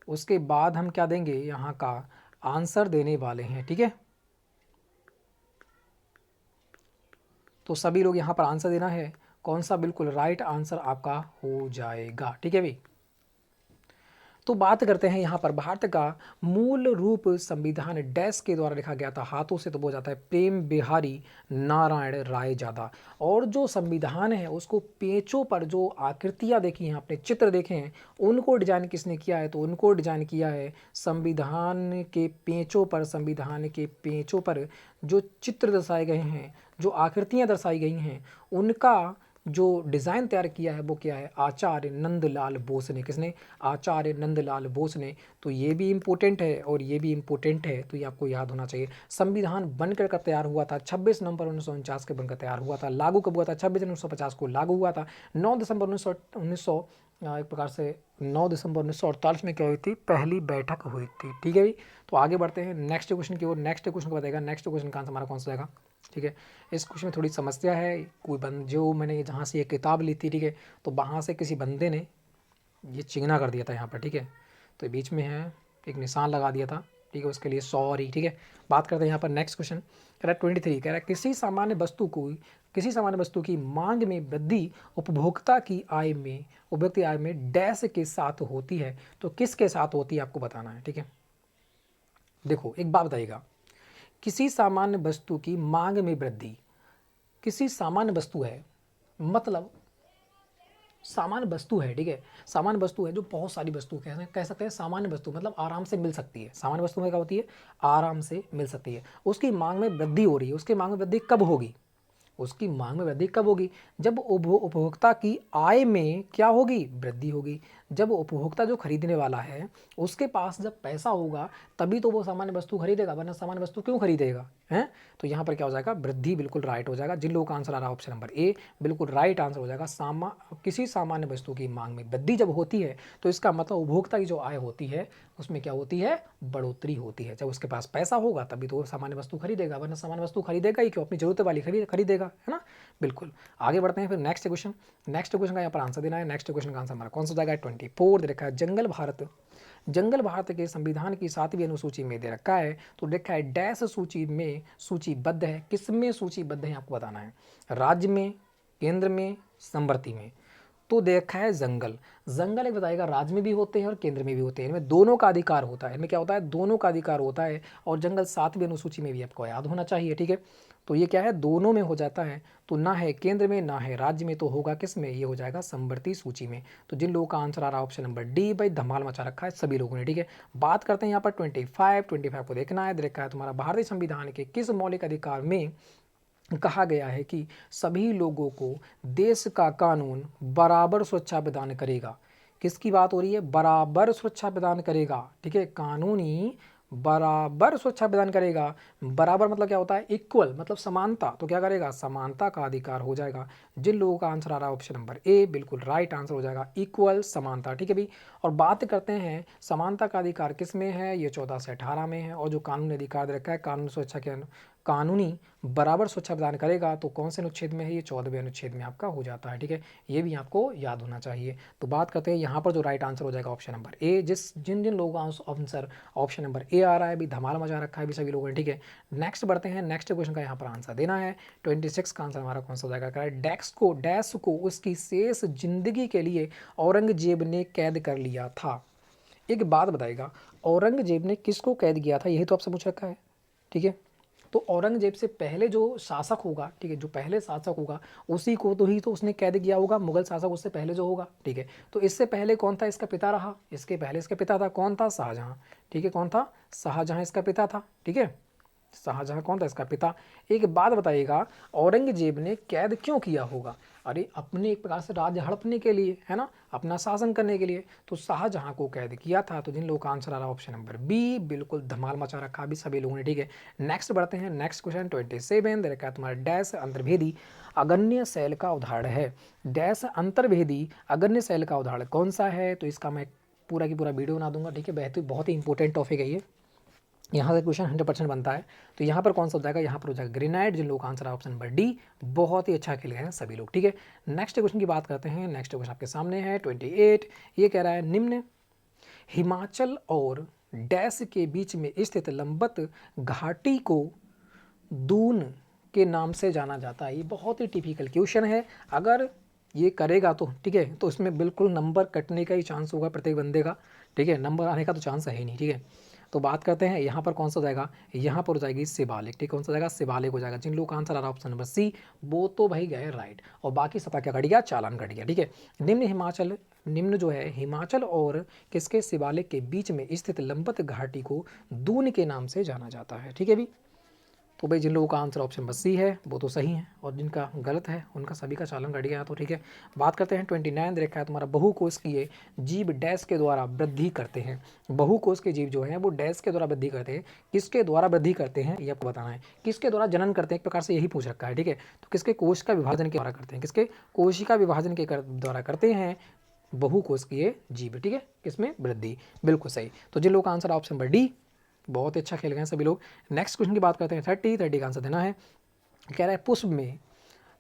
उसके बाद हम क्या देंगे? यहाँ का आंसर देने वाले हैं, ठीक है। तो सभी लोग यहाँ पर आंसर देना है, कौन सा बिल्कुल राइट आंसर आपका हो जाएगा, ठीक है भाई। तो बात करते हैं यहाँ पर भारत का मूल रूप संविधान डैश के द्वारा लिखा गया था हाथों से। तो वो जाता है प्रेम बिहारी नारायण राय जादा। और जो संविधान है उसको पेचों पर जो आकृतियाँ देखी हैं आपने, चित्र देखे हैं, उनको डिजाइन किसने किया है? तो उनको डिजाइन किया है संविधान के पेचों पर। संविधान के पेचों पर जो चित्र दर्शाए गए हैं, जो आकृतियाँ दर्शाई गई हैं, उनका जो डिज़ाइन तैयार किया है वो क्या है? आचार्य नंदलाल बोस ने। किसने? आचार्य नंदलाल बोस ने। तो ये भी इम्पोर्टेंट है और ये भी इम्पोर्टेंट है, तो ये आपको याद होना चाहिए। संविधान बनकर का तैयार हुआ था 26 नवंबर 1949 के बनकर तैयार हुआ था। लागू कब हुआ था? 26 जनवरी 1950 को लागू हुआ था। 9 दिसंबर 1900 एक प्रकार से 9 दिसंबर 1948 में क्या हुई थी? पहली बैठक हुई थी, ठीक है भाई। तो आगे बढ़ते हैं नेक्स्ट क्वेश्चन की ओर। नेक्स्ट क्वेश्चन को बताएगा। नेक्स्ट क्वेश्चन का आंसर हमारा कौन सा जाएगा, ठीक है। इस क्वेश्चन में थोड़ी समस्या है। कोई बंद जो मैंने जहाँ से ये किताब ली थी, ठीक है, तो वहाँ से किसी बंदे ने ये चिकना कर दिया था यहाँ पर, ठीक है। तो बीच में है एक निशान लगा दिया था, ठीक है, उसके लिए सॉरी, ठीक है। बात करते हैं यहाँ पर नेक्स्ट क्वेश्चन। कह रहा है 23, कह रहा है किसी सामान्य वस्तु की मांग में वृद्धि उपभोक्ता की आय में डैश के साथ होती है। तो किसके साथ होती है आपको बताना है, ठीक है। देखो एक बात बताइएगा, किसी सामान्य वस्तु की मांग में वृद्धि, किसी सामान्य वस्तु है मतलब सामान्य वस्तु है, ठीक है, सामान्य वस्तु है जो बहुत सारी वस्तु कह सकते हैं। सामान्य वस्तु मतलब आराम से मिल सकती है। सामान्य वस्तु में क्या होती है? आराम से मिल सकती है। उसकी मांग में वृद्धि हो रही है। उसकी मांग में वृद्धि कब होगी? उसकी मांग में वृद्धि कब होगी? जब उपभोक्ता की आय में क्या होगी? वृद्धि होगी। जब उपभोक्ता जो खरीदने वाला है उसके पास जब पैसा होगा तभी तो वो सामान्य वस्तु खरीदेगा, वरना सामान्य वस्तु क्यों खरीदेगा, हैं। तो यहाँ पर क्या हो जाएगा? वृद्धि बिल्कुल राइट हो जाएगा। जिन लोगों का आंसर आ रहा है ऑप्शन नंबर ए बिल्कुल राइट आंसर हो जाएगा। किसी सामान्य वस्तु की मांग में वृद्धि जब होती है तो इसका मतलब उपभोक्ता की जो आय होती है उसमें क्या होती है? बढ़ोतरी होती है। जब उसके पास पैसा होगा तभी तो वो सामान्य वस्तु खरीदेगा, वरना सामान्य वस्तु खरीदेगा ही क्यों? अपनी जरूरत वाली खरीदेगा, है ना, बिल्कुल। आगे बढ़ते हैं फिर नेक्स्ट क्वेश्चन। नेक्स्ट क्वेश्चन का यहाँ पर आंसर देना है। नेक्स्ट क्वेश्चन का आंसर हमारा कौन सा जाएगा? 24 दे रखा है। जंगल भारत के संविधान की 7वीं अनुसूची में दे रखा है। तो देखा है डैश सूची में सूचीबद्ध है। किस में सूचीबद्ध है आपको बताना है? राज्य में, केंद्र में, संवर्ती में। तो देखा है जंगल एक बताएगा राज्य में भी होते हैं और केंद्र में भी होते हैं। इनमें दोनों का अधिकार होता है। इनमें क्या होता है? दोनों का अधिकार होता है। और जंगल 7वीं अनुसूची में भी आपको याद होना चाहिए, ठीक है। तो ये क्या है? दोनों में हो जाता है। तो ना है केंद्र में ना है राज्य में, तो होगा किस में? ये हो जाएगा संवर्ती सूची में। तो जिन लोगों का आंसर आ रहा है ऑप्शन नंबर डी, भाई धमाल मचा रखा है सभी लोगों ने, ठीक है। बात करते हैं यहाँ पर 25 को देखना है। देखा है तुम्हारा भारतीय संविधान के किस मौलिक अधिकार में कहा गया है कि सभी लोगों को देश का कानून बराबर सुरक्षा प्रदान करेगा। किसकी बात हो रही है? बराबर सुरक्षा प्रदान करेगा, ठीक है। कानूनी बराबर सुरक्षा प्रदान करेगा। बराबर मतलब क्या होता है? इक्वल मतलब समानता। तो क्या करेगा? समानता का अधिकार हो जाएगा। जिन लोगों का आंसर आ रहा है ऑप्शन नंबर ए बिल्कुल राइट आंसर हो जाएगा, इक्वल समानता, ठीक है भाई। और बात करते हैं समानता का अधिकार किस में है? ये 14 से 18 में है। और जो कानूनी अधिकार दे रखा है कानून सुरक्षा के कानूनी बराबर सुरक्षा प्रदान करेगा, तो कौन से अनुच्छेद में है ये? 14वें अनुच्छेद में आपका हो जाता है, ठीक है। ये भी आपको याद होना चाहिए। तो बात करते हैं यहाँ पर जो राइट आंसर हो जाएगा ऑप्शन नंबर ए। जिन जिन लोगों का आंसर ऑप्शन नंबर ए आ रहा है, अभी धमाल मचा रखा है अभी सभी लोगों ने, ठीक है। नेक्स्ट बढ़ते हैं, नेक्स्ट क्वेश्चन का यहाँ पर आंसर देना है। 26 का आंसर हमारा कौन सा हो जाएगा? डैश को उसकी शेष जिंदगी के लिए औरंगजेब ने कैद कर लिया था। एक बात बताइएगा, औरंगजेब ने किसको कैद किया था, यही तो आपसे पूछ रखा है, ठीक है। तो औरंगजेब से पहले जो शासक होगा, ठीक है, जो पहले शासक होगा उसी को तो ही तो उसने कैद किया होगा, मुगल शासक उससे पहले जो होगा, ठीक है। तो इससे पहले कौन था? इसका पिता रहा। इसके पहले इसका पिता था, कौन था? शाहजहां, ठीक है। कौन था? शाहजहां इसका पिता था, ठीक है। शाहजहां कौन था? इसका पिता। एक बात बताइएगा, औरंगजेब ने कैद क्यों किया होगा? अरे अपने एक प्रकार से राज्य हड़पने के लिए, है ना, अपना शासन करने के लिए तो शाहजहां को कैद किया था। तो जिन लोगों का आंसर आ रहा है ऑप्शन नंबर बी, बिल्कुल धमाल मचा रखा अभी सभी लोगों ने, ठीक है। नेक्स्ट बढ़ते हैं, नेक्स्ट क्वेश्चन 27 दे रखा है तुम्हारा, डैश अंतर्भेदी अगन्य शैल का उदाहरण है। डैश अंतर्भेदी अगन्य शैल का उदाहरण कौन सा है? तो इसका मैं पूरा की पूरा वीडियो बना दूंगा, ठीक है। बहुत ही इंपॉर्टेंट टॉपिक है ये, यहाँ से क्वेश्चन 100% बनता है। तो यहाँ पर कौन सा हो जाएगा? यहाँ पर हो जाएगा ग्रेनाइट। जिन लोगों का आंसर है ऑप्शन नंबर डी, बहुत ही अच्छा खेल गए हैं सभी लोग, ठीक है। नेक्स्ट क्वेश्चन की बात करते हैं। नेक्स्ट क्वेश्चन आपके सामने है 28। ये कह रहा है निम्न हिमाचल और डैश के बीच में स्थित लंबवत घाटी को दून के नाम से जाना जाता है। ये बहुत ही टिपिकल क्वेश्चन है, अगर ये करेगा तो ठीक है, तो इसमें बिल्कुल नंबर कटने का ही चांस होगा प्रत्येक बंदे का, ठीक है। नंबर आने का तो चांस है ही नहीं, ठीक है। तो बात करते हैं यहाँ पर कौन सा हो जाएगा? यहाँ पर हो जाएगी शिवालिक, ठीक है। कौन सा हो जाएगा? शिवालिक हो जाएगा। जिन लोग का आंसर आ रहा है ऑप्शन नंबर सी, वो तो भाई गए राइट, और बाकी सबका क्या कट गया? चालान कट गया, ठीक है। निम्न जो है हिमाचल और किसके? शिवालिक के बीच में स्थित लंबवत घाटी को दून के नाम से जाना जाता है, ठीक है भी। तो भाई जिन लोगों का आंसर ऑप्शन नंबर सी है वो तो सही है, और जिनका गलत है उनका सभी का चालान कट गया, तो ठीक है। बात करते हैं 29 देखा है तुम्हारा, बहुकोषकीय जीव डैश के द्वारा वृद्धि करते हैं। बहुकोषकीय जीव जो है वो डैश के द्वारा वृद्धि करते हैं। किसके द्वारा वृद्धि करते हैं ये आपको बताना है। किसके द्वारा जनन करते हैं, एक प्रकार से यही पूछ रखा है, ठीक है। तो किसके? कोश का विभाजन के द्वारा करते हैं। किसके? कोशिका विभाजन के द्वारा करते हैं बहुकोषकीय जीव, ठीक है। किसमें? वृद्धि, बिल्कुल सही। तो जिन लोगों का आंसर ऑप्शन नंबर डी, बहुत अच्छा खेल गए सभी लोग। नेक्स्ट क्वेश्चन की बात करते हैं 30 का आंसर देना है। कह रहा है पुष्प में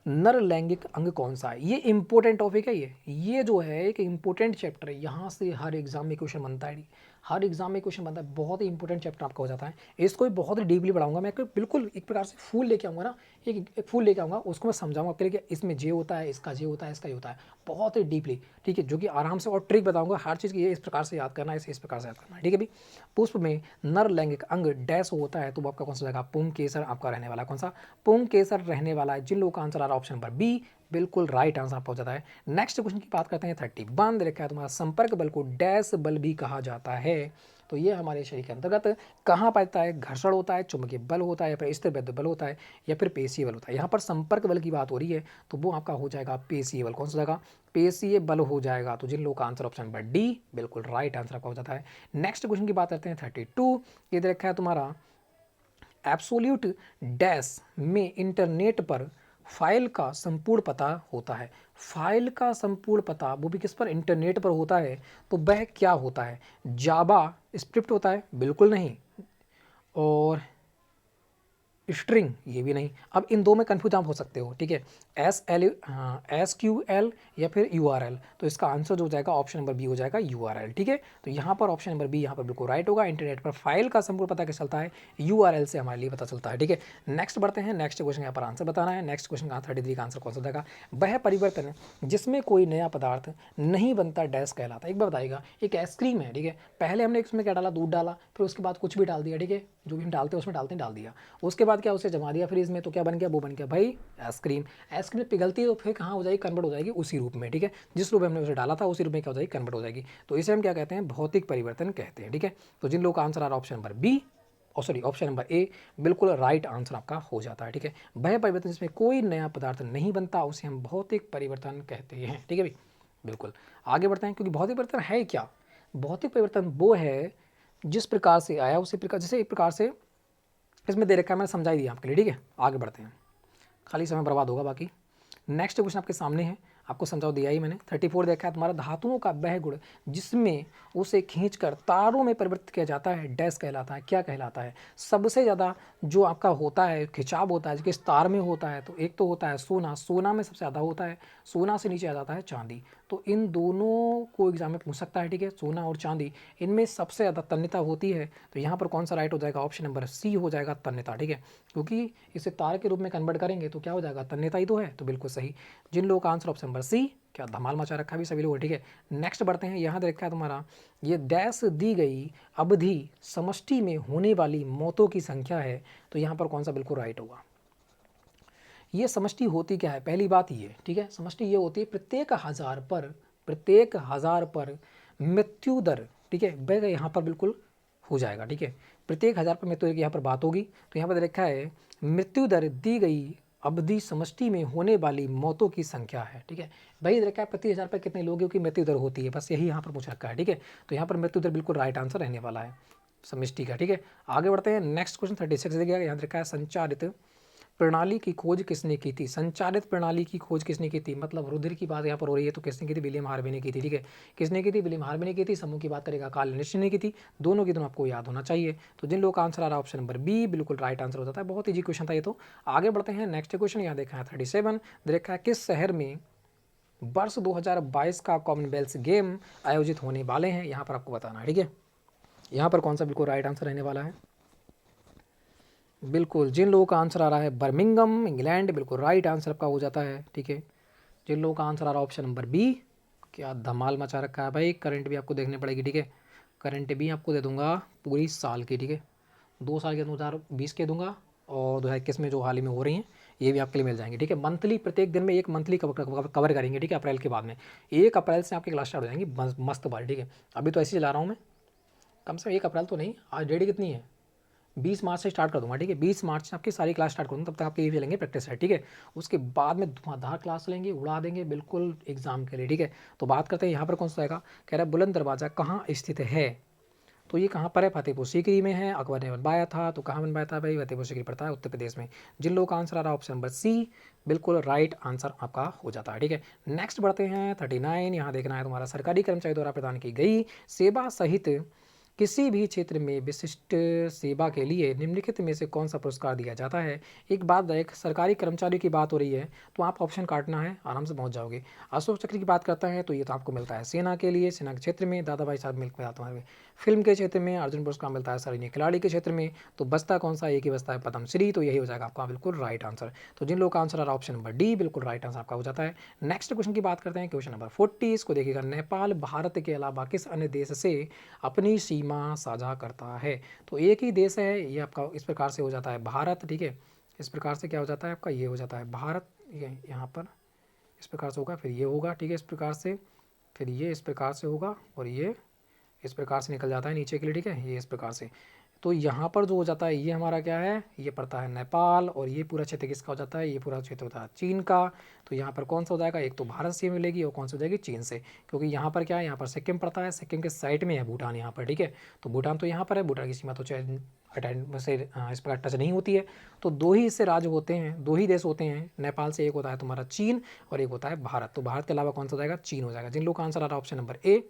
नर लैंगिक अंग कौन सा है? ये इंपॉर्टेंट टॉपिक है, ये जो है एक इंपॉर्टेंट चैप्टर है, यहाँ से हर एग्जाम में क्वेश्चन बनता है, हर एग्जाम में क्वेश्चन बनता है, बहुत ही इंपॉर्टेंट चैप्टर आपका हो जाता है। इसको बहुत ही डीपली पढ़ाऊंगा मैं, बिल्कुल एक प्रकार से फूल लेके आऊँगा ना, एक फूल लेके आऊँगा, उसको मैं समझाऊंगा आपके लिए कि इसमें जे होता है, इसका जे होता है, इसका ये होता है, बहुत ही डीपली, ठीक है। जो कि आराम से, और ट्रिक बताऊंगा हर चीज़ की, ये इस प्रकार से याद करना है, इस प्रकार से याद करना है, ठीक है भी। पुष्प में नर लैंगिक अंग डैश होता है, तो आपका कौन सा जाएगा? पुंकेसर आपका रहने वाला, कौन सा? पुंकेसर रहने वाला है। जिन लोगों का आंसर आ रहा है ऑप्शन नंबर बी, बिल्कुल राइट आंसर आपका हो जाता है। नेक्स्ट क्वेश्चन की बात करते हैं 31 रखा है तुम्हारा, संपर्क बल को डैश बल भी कहा जाता है। तो ये हमारे शरीर के अंतर्गत कहाँ पाता है? घर्षण होता है, चुंबकीय बल होता है, या फिर स्थिर बल होता है, या फिर पेशीय बल होता है। यहाँ पर संपर्क बल की बात हो रही है, तो वो आपका हो जाएगा पेशीय बल। कौन सा जाएगा? पेशीय बल हो जाएगा। तो जिन लोगों का आंसर ऑप्शन नंबर डी, बिल्कुल राइट आंसर आपका हो जाता है। नेक्स्ट क्वेश्चन की बात करते हैं 32। ये रखा है तुम्हारा, एब्सोल्यूट डैश में इंटरनेट पर फाइल का संपूर्ण पता होता है। फाइल का संपूर्ण पता वो भी किस पर? इंटरनेट पर होता है। तो वह क्या होता है? जावा स्क्रिप्ट होता है? बिल्कुल नहीं। और स्ट्रिंग, ये भी नहीं। अब इन दो में कन्फ्यूज आप हो सकते हो, ठीक है। SQL या फिर URL। तो इसका आंसर जो हो जाएगा ऑप्शन नंबर बी हो जाएगा URL, ठीक है। तो यहाँ पर ऑप्शन नंबर बी यहाँ पर बिल्कुल राइट होगा। इंटरनेट पर फाइल का संपूर्ण पता कैसे चलता है? URL से हमारे लिए पता चलता है, ठीक है। नेक्स्ट बढ़ते हैं, नेक्स्ट क्वेश्चन यहाँ पर आंसर बताना है। नेक्स्ट क्वेश्चन का 33 का आंसर कौन सा जाएगा? वह परिवर्तन जिसमें कोई नया पदार्थ नहीं बनता डैश कहलाता है। एक बार बताइएगा, एक आइसक्रीम है, ठीक है, पहले हमने इसमें क्या डाला? दूध डाला, फिर उसके बाद कुछ भी डाल दिया, ठीक है, जो भी हम डालते हैं उसमें डाल दिया, उसके बाद क्या? उसे जमा दिया फ्रीज में, तो क्या बन गया? वो बन गया भाई आइसक्रीम। आइसक्रीम पिघलती है तो फिर कहाँ हो जाएगी? कन्वर्ट हो जाएगी उसी रूप में, ठीक है, जिस रूप में हमने उसे डाला था उसी रूप में क्या हो जाएगी? कन्वर्ट हो जाएगी। तो इसे हम क्या कहते हैं? भौतिक परिवर्तन कहते हैं, ठीक है। तो जिन लोगों का आंसर आ रहा है option number B, option number A, बिल्कुल राइट आंसर आपका हो जाता है, ठीक है। वह परिवर्तन जिसमें कोई नया पदार्थ नहीं बनता उसे हम भौतिक परिवर्तन कहते हैं, ठीक है भाई, बिल्कुल। आगे बढ़ते हैं, क्योंकि भौतिक परिवर्तन है क्या? भौतिक परिवर्तन वो है जिस प्रकार से आया उसी प्रकार, जैसे एक प्रकार से इसमें दे रखा है, मैंने समझाई दिया आपके लिए, ठीक है। आगे बढ़ते हैं, खाली समय बर्बाद होगा बाकी। नेक्स्ट क्वेश्चन आपके सामने है, आपको समझाओ दिया ही मैंने। 34 देखा है तुम्हारा धातुओं का वह गुण जिसमें उसे खींचकर तारों में परिवर्तित किया जाता है डैश कहलाता है, क्या कहलाता है। सबसे ज़्यादा जो आपका होता है खिंचाव होता है किस तार में होता है, तो एक तो होता है सोना, सोना में सबसे ज़्यादा होता है, सोना से नीचे आ जाता है चांदी। तो इन दोनों को एग्जाम में पूछ सकता है, ठीक है, सोना और चांदी, इनमें सबसे ज़्यादा तन्यता होती है। तो यहाँ पर कौन सा राइट हो जाएगा, ऑप्शन नंबर सी हो जाएगा तन्यता, ठीक है, क्योंकि इसे तार के रूप में कन्वर्ट करेंगे तो क्या हो जाएगा, तन्यता ही तो है। तो बिल्कुल सही, जिन लोगों का आंसर ऑप्शन नंबर सी, क्या धमाल मचा रखा भी सभी लोगों, ठीक है। नेक्स्ट बढ़ते हैं, यहाँ देखा है तुम्हारा ये डैश दी गई अवधि समष्टि में होने वाली मौतों की संख्या है। तो यहाँ पर कौन सा बिल्कुल राइट होगा। ये समष्टि होती क्या है, पहली बात ये, ठीक है, समष्टि ये होती है प्रत्येक हज़ार पर मृत्यु दर, ठीक है, वह यहाँ पर बिल्कुल हो जाएगा, ठीक है, प्रत्येक हज़ार पर मृत्यु दर की यहाँ पर बात होगी। तो यहाँ पर लिखा है मृत्यु दर दी गई अवधि समष्टि में होने वाली मौतों की संख्या है, ठीक है, भाई देखा है प्रति हज़ार पर कितने लोगों की मृत्यु दर होती है, बस यही यहाँ पर पूछ रखा है, ठीक है। तो यहाँ पर मृत्यु दर बिल्कुल राइट आंसर रहने वाला है समष्टि का, ठीक है। आगे बढ़ते हैं, नेक्स्ट क्वेश्चन 36 देखिएगा, यहाँ लिखा है संचारित प्रणाली की खोज किसने की थी। संचालित प्रणाली की खोज किसने की थी, मतलब रुधिर की बात यहाँ पर हो रही है, तो किसने की थी, विलियम हार्वे ने की थी, ठीक है, किसने की थी, विलियम हार्वे ने की थी। समूह की बात करेगा कार्ल लिंच ने की थी। दोनों की दोनों आपको याद होना चाहिए। तो जिन लोगों का आंसर आ रहा है ऑप्शन नंबर बी बिल्कुल राइट आंसर हो जाता है, बहुत ईजी क्वेश्चन था ये तो। आगे बढ़ते हैं, नेक्स्ट क्वेश्चन यहाँ देखा है 37, देखा है किस शहर में वर्ष 2022 का कॉमनवेल्थ गेम आयोजित होने वाले हैं, यहाँ पर आपको बताना है, ठीक है। यहाँ पर कौन सा बिल्कुल राइट आंसर रहने वाला है, बिल्कुल जिन लोगों का आंसर आ रहा है बर्मिंगम इंग्लैंड, बिल्कुल राइट आंसर आपका हो जाता है, ठीक है। जिन लोगों का आंसर आ रहा है ऑप्शन नंबर बी, क्या धमाल मचा रखा है भाई, करंट भी आपको देखनी पड़ेगी, ठीक है, करंट भी आपको दे दूंगा पूरी साल की, ठीक है, 2 साल के 2020 के दूंगा और 2021 में जो हाल ही में हो रही हैं ये भी आपके लिए मिल जाएंगे, ठीक है। मंथली प्रत्येक दिन में एक मंथली कवर करेंगे, ठीक है, अप्रैल के बाद में 1 अप्रैल से आपकी क्लास स्टार्ट हो जाएंगी मस्त बाल, ठीक है। अभी तो ऐसे ही चला रहा हूँ मैं, कम से कम 1 अप्रैल तो नहीं, आज डेट कितनी है, 20 मार्च से स्टार्ट कर दूंगा, ठीक है, 20 मार्च से आपकी सारी क्लास स्टार्ट करूँगा, तब तक आपके ये चलेंगे प्रैक्टिस है, ठीक है। उसके बाद में धुआंधार क्लास लेंगे, उड़ा देंगे बिल्कुल एग्जाम के लिए, ठीक है। तो बात करते हैं यहाँ पर कौन सा आएगा, कह रहा है बुलंद दरवाज़ा कहाँ स्थित है। तो ये कहाँ पर है, फतेहपुर सीकरी में है, अकबर ने बनवाया था। तो कहाँ बनवाया था भाई, फतेहपुर सीकरी पड़ता है उत्तर प्रदेश में। जिन लोगों का आंसर आ रहा है ऑप्शन नंबर सी बिल्कुल राइट आंसर आपका हो जाता है, ठीक है। नेक्स्ट बढ़ते हैं 39, यहाँ देखना है तुम्हारा सरकारी कर्मचारी द्वारा प्रदान की गई सेवा सहित किसी भी क्षेत्र में विशिष्ट सेवा के लिए निम्नलिखित में से कौन सा पुरस्कार दिया जाता है। एक बात एक सरकारी कर्मचारी की बात हो रही है तो आप ऑप्शन काटना है, आराम से पहुंच जाओगे। अशोक चक्र की बात करता है तो ये तो आपको मिलता है सेना के लिए, सेना के क्षेत्र में दादा भाई साहब मिलता है तुम्हारे। फिल्म के क्षेत्र में अर्जुन पुरस्कार मिलता है सैनिक खिलाड़ी के क्षेत्र में। तो बस्ता कौन सा, एक ही बस्ता है पद्मश्री, तो यही हो जाएगा आपका बिल्कुल राइट आंसर। तो जिन लोगों का आंसर आ रहा है ऑप्शन नंबर डी बिल्कुल राइट आंसर आपका हो जाता है। नेक्स्ट क्वेश्चन की बात करते हैं, क्वेश्चन नंबर 40, इसको देखिएगा, नेपाल भारत के अलावा किस अन्य देश से अपनी सीमा साझा करता है। तो एक ही देश है ये आपका, इस प्रकार से हो जाता है भारत, ठीक है, इस प्रकार से क्या हो जाता है आपका, ये हो जाता है भारत, ये यहाँ पर इस प्रकार से होगा, फिर ये होगा, ठीक है, इस प्रकार से, फिर ये इस प्रकार से होगा और ये इस प्रकार से निकल जाता है नीचे के लिए, ठीक है, ये इस प्रकार से। तो यहाँ पर जो हो जाता है ये हमारा क्या है, ये पड़ता है नेपाल, और ये पूरा क्षेत्र किसका हो जाता है, ये पूरा क्षेत्र होता है चीन का। तो यहाँ पर कौन सा हो जाएगा, एक तो भारत से मिलेगी और कौन सा हो जाएगी, चीन से, क्योंकि यहाँ पर क्या है, यहाँ पर सिक्किम पड़ता है, सिक्किम के साइड में है भूटान यहाँ पर, ठीक है। तो भूटान तो यहाँ पर है, भूटान की सीमा तो अटैंड से इस प्रकार टच नहीं होती है। तो दो ही इससे राज्य होते हैं, दो ही देश होते हैं नेपाल से, एक होता है तुम्हारा चीन और एक होता है भारत। तो भारत के अलावा कौन सा हो जाएगा, चीन हो जाएगा। जिन लोग का आंसर आ रहा है ऑप्शन नंबर ए,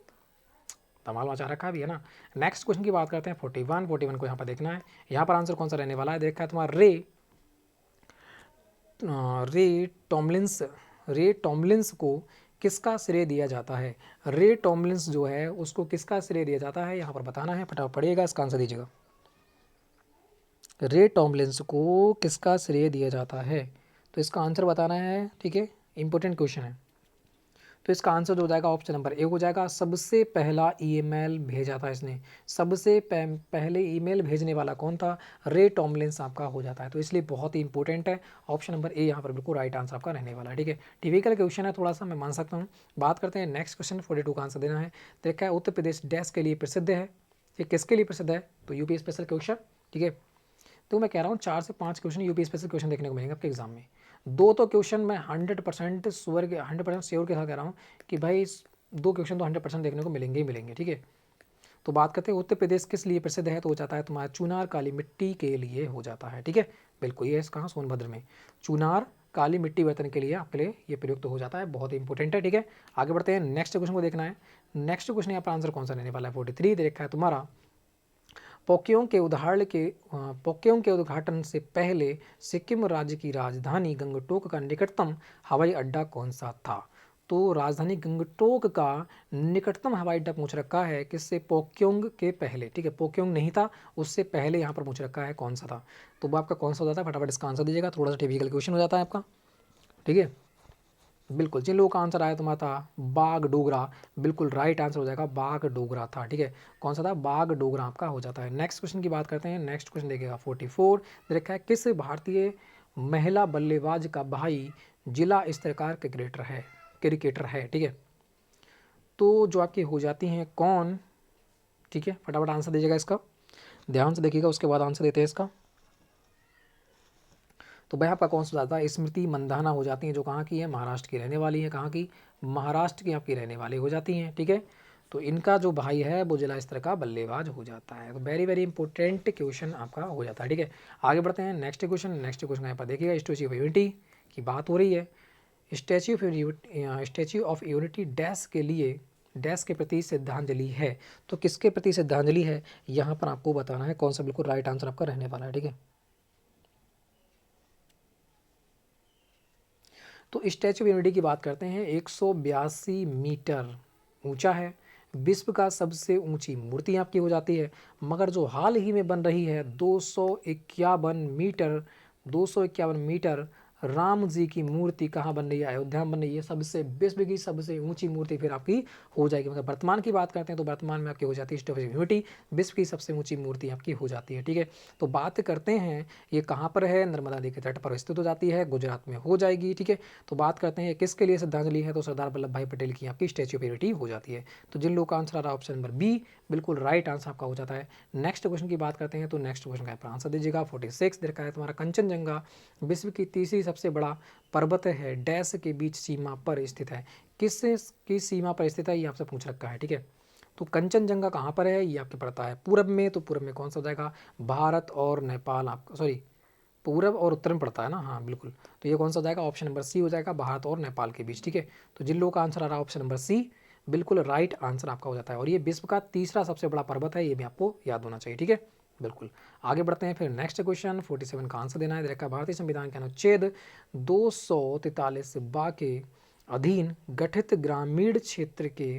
धमाल मचा रखा भी है ना। नेक्स्ट क्वेश्चन की बात करते हैं 41 को यहाँ पर देखना है, यहाँ पर आंसर कौन सा रहने वाला है, देखा है तुम्हारा रे टॉमलिंस को किसका श्रेय दिया जाता है। रे टॉमलिंस जो है उसको किसका श्रेय दिया जाता है, यहाँ पर बताना है, फटाफट पड़िएगा, इसका आंसर दीजिएगा। रे टॉमलिंस को किसका श्रेय दिया जाता है, तो इसका आंसर बताना है, ठीक है, इंपॉर्टेंट क्वेश्चन है। तो इसका आंसर जो हो जाएगा ऑप्शन नंबर ए हो जाएगा, सबसे पहला ईमेल भेजा था इसने, सबसे पहले ईमेल भेजने वाला कौन था, रे टॉमलिंस आपका हो जाता है। तो इसलिए बहुत ही इंपॉर्टेंट है, ऑप्शन नंबर ए यहाँ पर बिल्कुल राइट आंसर आपका रहने वाला है, ठीक है। टिपिकल क्वेश्चन है थोड़ा सा, मैं मान सकता हूँ। बात करते हैं नेक्स्ट क्वेश्चन 42 का आंसर देना है। देखा है उत्तर प्रदेश डैश के लिए प्रसिद्ध है, ये किसके लिए प्रसिद्ध है, तो यूपी स्पेशल क्वेश्चन, ठीक है। तो मैं कह रहा हूँ 4 से 5 क्वेश्चन यूपी स्पेशल क्वेश्चन देखने को मिलेंगे आपके एग्जाम में। 2 तो क्वेश्चन मैं 100% श्योर के साथ कह रहा हूँ कि भाई 2 क्वेश्चन तो 100% देखने को मिलेंगे ही मिलेंगे, ठीक है। तो बात करते हैं उत्तर प्रदेश किस लिए प्रसिद्ध है, तो हो जाता है तुम्हारा चुनार काली मिट्टी के लिए हो जाता है, ठीक है। बिल्कुल, ये कहाँ, सोनभद्र में चुनार काली मिट्टी बर्तन के लिए आपके लिए ये प्रयुक्त हो जाता है, बहुत ही इंपॉर्टेंट है। ठीक है, आगे बढ़ते हैं, नेक्स्ट क्वेश्चन को देखना है। नेक्स्ट क्वेश्चन यहाँ पर आंसर कौन सा रहने वाला है, 43 दे रखा है तुम्हारा। पोक्योंग के उद्घाटन से पहले सिक्किम राज्य की राजधानी गंगटोक का निकटतम हवाई अड्डा कौन सा था। तो राजधानी गंगटोक का निकटतम हवाई अड्डा पूछ रखा है किससे, पोक्योंग के पहले। ठीक है, पोक्योंग नहीं था, उससे पहले यहाँ पर पूछ रखा है कौन सा था। तो वो आपका कौन सा हो जाता है, फटाफट इसका आंसर दीजिएगा, थोड़ा सा टिपिकल क्वेश्चन हो जाता है आपका। ठीक है, बिल्कुल, जिन लोगों का आंसर आया तुम्हारा था बागडोगरा, बिल्कुल राइट आंसर हो जाएगा, बागडोगरा था। ठीक है, कौन सा था, बागडोगरा आपका हो जाता है। नेक्स्ट क्वेश्चन की बात करते हैं। नेक्स्ट क्वेश्चन देखिएगा 44 दे रखा है, किस भारतीय महिला बल्लेबाज का भाई जिला स्तर का क्रिकेटर है। ठीक है, तो जो आपकी हो जाती हैं कौन। ठीक है, फटाफट आंसर दीजिएगा इसका, ध्यान से देखिएगा, उसके बाद आंसर देते हैं इसका। तो भाई आपका कौन सा जाता है, स्मृति मंधाना हो जाती हैं, जो कहाँ की है, महाराष्ट्र की रहने वाली है। कहाँ की, महाराष्ट्र की आपकी रहने वाली हो जाती हैं। ठीक है, तो इनका जो भाई है वो जिला स्तर का बल्लेबाज हो जाता है। तो वेरी वेरी इंपॉर्टेंट क्वेश्चन आपका हो जाता है। ठीक है, आगे बढ़ते हैं, नेक्स्ट क्वेश्चन। नेक्स्ट क्वेश्चन यहाँ पर देखिएगा, स्टैच्यू ऑफ यूनिटी की बात हो रही है। स्टैच्यू ऑफ यूनिटी डैश के लिए, डैश के प्रति श्रद्धांजलि है। तो किसके प्रति श्रद्धांजलि है, यहाँ पर आपको बताना है, कौन सा बिल्कुल राइट आंसर आपका रहने वाला है। ठीक है, तो स्टैच्यू ऑफ यूनिटी की बात करते हैं, 182 मीटर ऊंचा है, विश्व का सबसे ऊंची मूर्ति आपकी हो जाती है। मगर जो हाल ही में बन रही है 251 मीटर राम जी की मूर्ति कहाँ बन रही है, अयोध्या में बन रही है, सबसे विश्व की सबसे ऊंची मूर्ति फिर आपकी हो जाएगी। मगर वर्तमान की बात करते हैं तो वर्तमान में आपकी हो जाती है स्टैच्यू ऑफ यूनिटी, विश्व की सबसे ऊंची मूर्ति आपकी हो जाती है। ठीक है, तो बात करते हैं ये कहाँ पर है, नर्मदा नदी के तट पर स्थित हो जाती है, गुजरात में हो जाएगी। ठीक है, तो बात करते हैं किसके लिए श्रद्धांजलि है, तो सरदार वल्लभ भाई पटेल की आपकी स्टैच्यू ऑफ यूनिटी हो जाती है। तो जिन लोगों का आंसर आ रहा है ऑप्शन नंबर बी, बिल्कुल राइट आंसर आपका हो जाता है। नेक्स्ट क्वेश्चन की बात करते हैं, तो नेक्स्ट क्वेश्चन का आंसर दीजिएगा, 46 दे रखा है तुम्हारा, कंचनजंगा विश्व की तीसरी सबसे बड़ा पर्वत है, डैश के बीच सीमा पर स्थित है। किस की सीमा पर स्थित है, ये आपसे पूछ रखा है। ठीक है, तो कंचनजंगा कहाँ पर है, ये आपके पड़ता है पूरब में। तो पूरब में कौन सा हो जाएगा, भारत और नेपाल, आपका सॉरी पूरब और उत्तर में पड़ता है ना, हाँ बिल्कुल। तो ये कौन सा हो जाएगा, ऑप्शन नंबर सी हो जाएगा, भारत और नेपाल के बीच। ठीक है, तो जिन लोगों का आंसर आ रहा है ऑप्शन नंबर सी, बिल्कुल राइट आंसर आपका हो जाता है। और ये विश्व का तीसरा सबसे बड़ा पर्वत है, ये भी आपको याद होना चाहिए। ठीक है, बिल्कुल, आगे बढ़ते हैं फिर। नेक्स्ट क्वेश्चन 47 का आंसर देना है। देखा, भारतीय संविधान के अनुच्छेद 243 बा के अधीन गठित ग्रामीण क्षेत्र के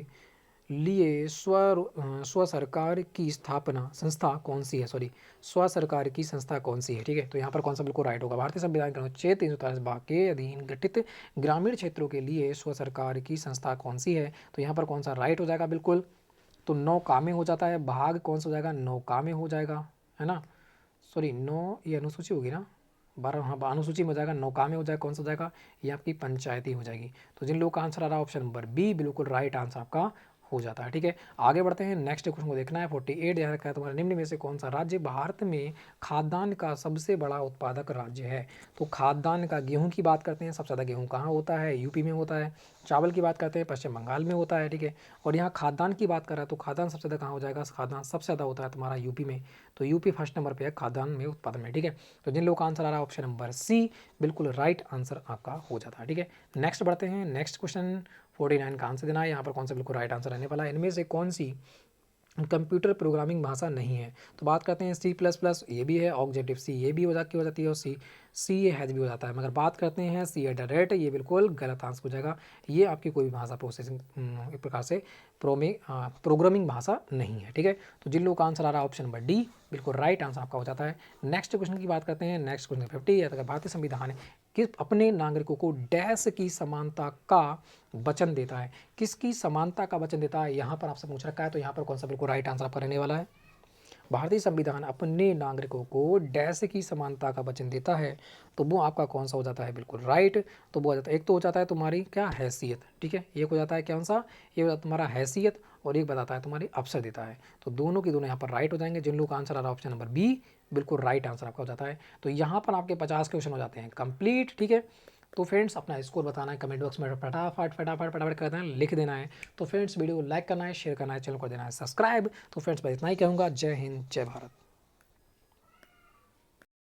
लिए स्व सरकार की स्थापना संस्था कौन सी है, सॉरी स्व सरकार की संस्था कौन सी है। ठीक है, तो यहाँ पर कौन सा बिल्कुल राइट होगा, भारतीय संविधान के अनुच्छेद 343 बा के अधीन गठित ग्रामीण क्षेत्रों के लिए स्व सरकार की संस्था कौन सी है। तो यहाँ पर कौन सा राइट हो जाएगा, बिल्कुल तो नौका में हो जाता है, भाग कौन सा हो जाएगा, नौका में हो जाएगा, है ना, सॉरी नौ ये अनुसूची होगी ना, 12, हाँ अनुसूची में हो जाएगा, नौका में हो जाएगा, कौन सा हो जाएगा, ये आपकी पंचायती हो जाएगी। तो जिन लोगों का आंसर आ रहा है ऑप्शन नंबर बी, बिल्कुल राइट आंसर आपका हो जाता है। ठीक है, आगे बढ़ते हैं, नेक्स्ट क्वेश्चन को देखना है। 48 ध्यान रखा है तुम्हारे, निम्न में से कौन सा राज्य भारत में खाद्यान्न का सबसे बड़ा उत्पादक राज्य है। तो खाद्यान्न का, गेहूं की बात करते हैं, सबसे ज़्यादा गेहूं कहाँ होता है, यूपी में होता है। चावल की बात करते हैं, पश्चिम बंगाल में होता है। ठीक है, और यहाँ खाद्यान्न की बात कर रहा है तो खाद्यान्न सबसे ज़्यादा कहाँ हो जाएगा, खाद्यान्न सबसे ज़्यादा होता है तुम्हारा यूपी में। तो यूपी फर्स्ट नंबर पर है खाद्यान्न में उत्पादन में। ठीक है, तो जिन लोगों का आंसर आ रहा है ऑप्शन नंबर सी, बिल्कुल राइट आंसर आपका हो जाता है। ठीक है, नेक्स्ट बढ़ते हैं, नेक्स्ट क्वेश्चन 49 का आंसर देना है। यहाँ पर कौन सा बिल्कुल राइट आंसर रहने वाला है, इनमें से कौन सी कंप्यूटर प्रोग्रामिंग भाषा नहीं है। तो बात करते हैं C++, ये भी है, ऑब्जेक्टिव सी ये भी हो जाती है, और सी ये हैज भी हो जाता है। मगर बात करते हैं C@, ये बिल्कुल गलत आंसर हो जाएगा। ये आपकी कोई भी भाषा प्रोसेसिंग एक प्रकार से प्रोग्रामिंग भाषा नहीं है। ठीक है, तो जिन लोगों का आंसर आ रहा है ऑप्शन नंबर डी, बिल्कुल राइट आंसर आपका हो जाता है। नेक्स्ट क्वेश्चन की बात करते हैं, नेक्स्ट क्वेश्चन 50 है, भारतीय संविधान किस अपने नागरिकों को डैश की समानता का वचन देता है, किसकी समानता का वचन देता है, यहाँ पर आपसे पूछ रखा है। तो यहाँ पर कौन सा बिल्कुल राइट आंसर आपका रहने वाला है, भारतीय संविधान अपने नागरिकों को डैश की समानता का वचन देता है। तो वो आपका कौन सा हो जाता है, बिल्कुल राइट। तो वो हो जाता है, एक तो हो जाता है तुम्हारी क्या, हैसियत। ठीक है, एक हो जाता है कौन सा, ये हो जाता है तुम्हारा हैसियत, और एक बताता है तुम्हारी अवसर देता है। तो दोनों की दोनों यहाँ पर राइट हो जाएंगे। जिन लोगों का आंसर आ रहा है ऑप्शन नंबर बी, बिल्कुल राइट आंसर आपका हो जाता है। तो यहाँ पर आपके 50 क्वेश्चन हो जाते हैं कंप्लीट। ठीक है, तो फ्रेंड्स अपना स्कोर बताना है कमेंट बॉक्स में, फटाफट कर देना है, लिख देना है। तो फ्रेंड्स वीडियो को लाइक करना है, शेयर करना है, चैनल को देना है सब्सक्राइब। तो फ्रेंड्स बस इतना ही कहूँगा, जय हिंद जय भारत।